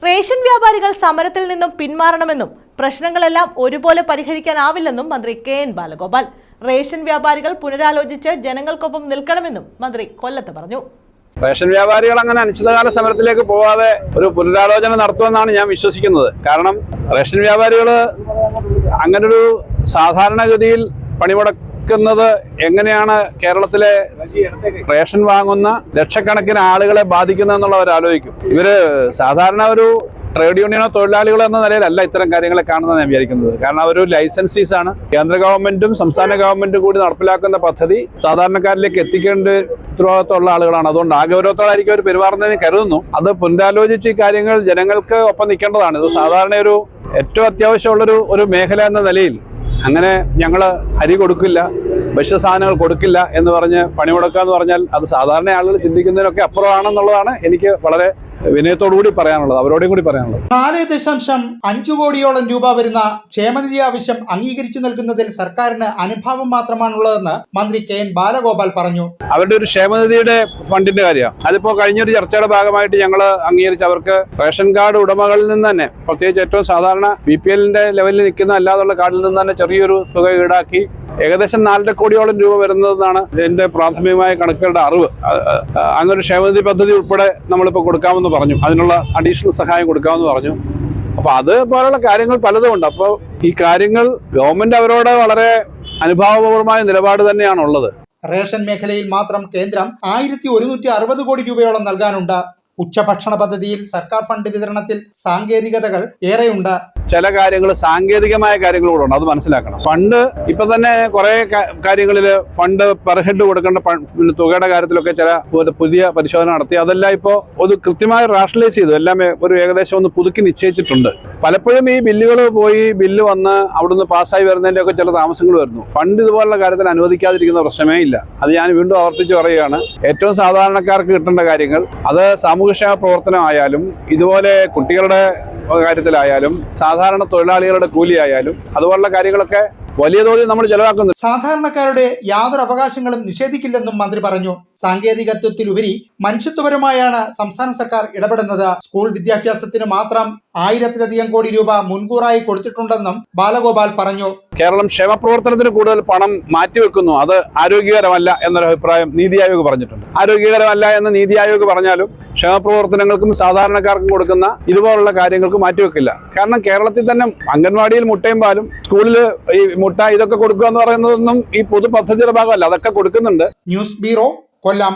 Ration വ്യാപാരികൾ സമരത്തിൽ നിന്നും പിന്മാറണമെന്നും പ്രശ്നങ്ങളെല്ലാം ഒരുപോലെ പരിഹരിക്കാനാവില്ലെന്നും മന്ത്രി കെ.എൻ. ബാലഗോപാൽ. റേഷൻ വ്യാപാരികൾ പുനരാലോചിച്ച് ജനങ്ങൾക്കൊപ്പം നിൽക്കണമെന്നും മന്ത്രി കൊല്ലത്ത് പറഞ്ഞു. റേഷൻ വ്യാപാരികൾ അങ്ങനെ അനിശ്ചിതകാല സമരത്തിലേക്ക് പോവാതെ ഒരു പുനരാലോചന നടത്തുമെന്നാണ് ഞാൻ വിശ്വസിക്കുന്നത്. കാരണം റേഷൻ വ്യാപാരികൾ അങ്ങനൊരു സാധാരണഗതിയിൽ പണിമുടക്കുന്നത് എങ്ങനെയാണ് കേരളത്തിലെ റേഷൻ വാങ്ങുന്ന ലക്ഷക്കണക്കിന് ആളുകളെ ബാധിക്കുന്നതെന്നുള്ള അവർ ആലോചിക്കും. ഇവര് സാധാരണ ഒരു ട്രേഡ് യൂണിയനോ തൊഴിലാളികളോ എന്ന നിലയിലല്ല ഇത്തരം കാര്യങ്ങളെ കാണുന്നത് ഞാൻ വിചാരിക്കുന്നത്. കാരണം അവരൊരു ലൈസൻസീസ് ആണ്. കേന്ദ്ര ഗവൺമെന്റും സംസ്ഥാന ഗവൺമെന്റും കൂടി നടപ്പിലാക്കുന്ന പദ്ധതി സാധാരണക്കാരിലേക്ക് എത്തിക്കേണ്ട ഉത്തരവാദിത്തമുള്ള ആളുകളാണ്. അതുകൊണ്ട് ആ ഗൗരവത്തോടായിരിക്കും അവർ പെരുമാറുന്നതിന് കരുതുന്നു. അത് പുനരാലോചിച്ച് ഈ കാര്യങ്ങൾ ജനങ്ങൾക്ക് ഒപ്പം നിൽക്കേണ്ടതാണ്. ഇത് സാധാരണ ഏറ്റവും അത്യാവശ്യമുള്ളൊരു മേഖല എന്ന നിലയിൽ അങ്ങനെ ഞങ്ങൾ അരി കൊടുക്കില്ല, ഭക്ഷ്യസാധനങ്ങൾ കൊടുക്കില്ല എന്ന് പറഞ്ഞ് പണിമുടക്കുക എന്ന് പറഞ്ഞാൽ അത് സാധാരണ ആളുകൾ ചിന്തിക്കുന്നതിനൊക്കെ അപ്പുറമാണെന്നുള്ളതാണ് എനിക്ക് വളരെ വിനയത്തോടുകൂടി പറയാനുള്ളത്, അവരോടും കൂടി പറയാനുള്ളത്. 4.5 കോടിയോളം രൂപ വരുന്ന ക്ഷേമനിധി ആവശ്യം അംഗീകരിച്ചു നൽകുന്നതിൽ സർക്കാരിന് അനുഭാവം മാത്രമാണുള്ളതെന്ന് മന്ത്രി കെ.എൻ. ബാലഗോപാൽ പറഞ്ഞു. അവരുടെ ഒരു ക്ഷേമനിധിയുടെ ഫണ്ടിന്റെ കാര്യമാണ്. അതിപ്പോ കഴിഞ്ഞൊരു ചർച്ചയുടെ ഭാഗമായിട്ട് ഞങ്ങൾ അംഗീകരിച്ച് അവർക്ക് റേഷൻ കാർഡ് ഉടമകളിൽ നിന്ന് തന്നെ, പ്രത്യേകിച്ച് ഏറ്റവും സാധാരണ BPL-ന്റെ ലെവലിൽ നിൽക്കുന്ന അല്ലാതുള്ള കാർഡിൽ നിന്ന് തന്നെ ചെറിയൊരു തുക ഈടാക്കി ഏകദേശം 4.5 കോടിയോളം രൂപ വരുന്നതാണ് എന്റെ പ്രാഥമികമായ കണക്കുകളുടെ അറിവ്. അങ്ങനെ ക്ഷേമനിധി പദ്ധതി ഉൾപ്പെടെ നമ്മളിപ്പോൾ കൊടുക്കാമെന്ന് പറഞ്ഞു. അതിനുള്ള അഡീഷണൽ സഹായം കൊടുക്കാമെന്ന് പറഞ്ഞു. അപ്പൊ അത് പോലുള്ള കാര്യങ്ങൾ പലതും ഉണ്ട്. അപ്പോൾ ഈ കാര്യങ്ങൾ ഗവൺമെന്റ് അവരോട് വളരെ അനുഭാവപൂർവമായ നിലപാട് തന്നെയാണുള്ളത്. റേഷൻ മേഖലയിൽ മാത്രം കേന്ദ്രം 1160 കോടി രൂപയോളം നൽകാനുണ്ട്. ഉച്ചഭക്ഷണ പദ്ധതിയിൽ സർക്കാർ ഫണ്ട് വിതരണത്തിൽ സാങ്കേതികതകൾ ഏറെയുണ്ട്. ചില കാര്യങ്ങൾ സാങ്കേതികമായ കാര്യങ്ങൾ കൂടെ ഉണ്ട്, അത് മനസ്സിലാക്കണം. ഫണ്ട് ഇപ്പൊ തന്നെ കുറെ കാര്യങ്ങളിൽ ഫണ്ട് പെർ ഹെഡ് കൊടുക്കേണ്ട തുകയുടെ കാര്യത്തിലൊക്കെ ചില പുതിയ പരിശോധന നടത്തി. അതെല്ലാം ഇപ്പോൾ ഒരു കൃത്യമായി റാഷണലൈസ് ചെയ്തു, എല്ലാം ഏകദേശം ഒന്ന് പുതുക്കി നിശ്ചയിച്ചിട്ടുണ്ട്. പലപ്പോഴും ഈ ബില്ലുകൾ പോയി ബില്ല് വന്ന് അവിടുന്ന് പാസ്സായി വരുന്നതിന്റെ ഒക്കെ ചില താമസങ്ങൾ വരുന്നു. ഫണ്ട് ഇതുപോലുള്ള കാര്യത്തിൽ അനുവദിക്കാതിരിക്കുന്ന പ്രശ്നമേ ഇല്ല. അത് ഞാൻ വീണ്ടും ആവർത്തിച്ച് പറയുകയാണ്. ഏറ്റവും സാധാരണക്കാർക്ക് കിട്ടേണ്ട കാര്യങ്ങൾ, അത് സാമൂഹ്യക്ഷേമ പ്രവർത്തനമായാലും ഇതുപോലെ കുട്ടികളുടെ കാര്യത്തിലായാലും സാധാരണ തൊഴിലാളികളുടെ കൂലിയായാലും അതുപോലുള്ള കാര്യങ്ങളൊക്കെ വലിയ തോതിൽ നമ്മൾ ചെലവാക്കുന്നു. സാധാരണക്കാരുടെ യാതൊരു അവകാശങ്ങളും നിഷേധിക്കില്ലെന്നും മന്ത്രി പറഞ്ഞു. സാങ്കേതികത്വത്തിലുപരി മനുഷ്യത്വപരമായാണ് സംസ്ഥാന സർക്കാർ ഇടപെടുന്നത്. സ്കൂൾ വിദ്യാഭ്യാസത്തിന് മാത്രം 1000-ലധികം കോടി രൂപ മുൻകൂറായി കൊടുത്തിട്ടുണ്ടെന്നും ബാലഗോപാൽ പറഞ്ഞു. കേരളം ക്ഷേമപ്രവർത്തനത്തിന് കൂടുതൽ പണം മാറ്റിവെക്കുന്നു, അത് ആരോഗ്യകരമല്ല എന്നൊരു അഭിപ്രായം നീതി ആയോഗ് പറഞ്ഞിട്ടുണ്ട്. ആരോഗ്യകരമല്ല എന്ന് നീതി ആയോഗ് പറഞ്ഞാലും ക്ഷേമപ്രവർത്തനങ്ങൾക്കും സാധാരണക്കാർക്കും കൊടുക്കുന്ന ഇതുപോലുള്ള കാര്യങ്ങൾക്ക് മാറ്റിവെക്കില്ല. കാരണം കേരളത്തിൽ തന്നെ അംഗൻവാടിയിൽ മുട്ടയും പാലും, സ്കൂളിൽ ഈ മുട്ട ഇതൊക്കെ കൊടുക്കുക എന്ന് പറയുന്നതൊന്നും ഈ പൊതു പദ്ധതിയുടെ ഭാഗമല്ല, അതൊക്കെ കൊടുക്കുന്നുണ്ട്. ന്യൂസ് ബ്യൂറോ, കൊല്ലം.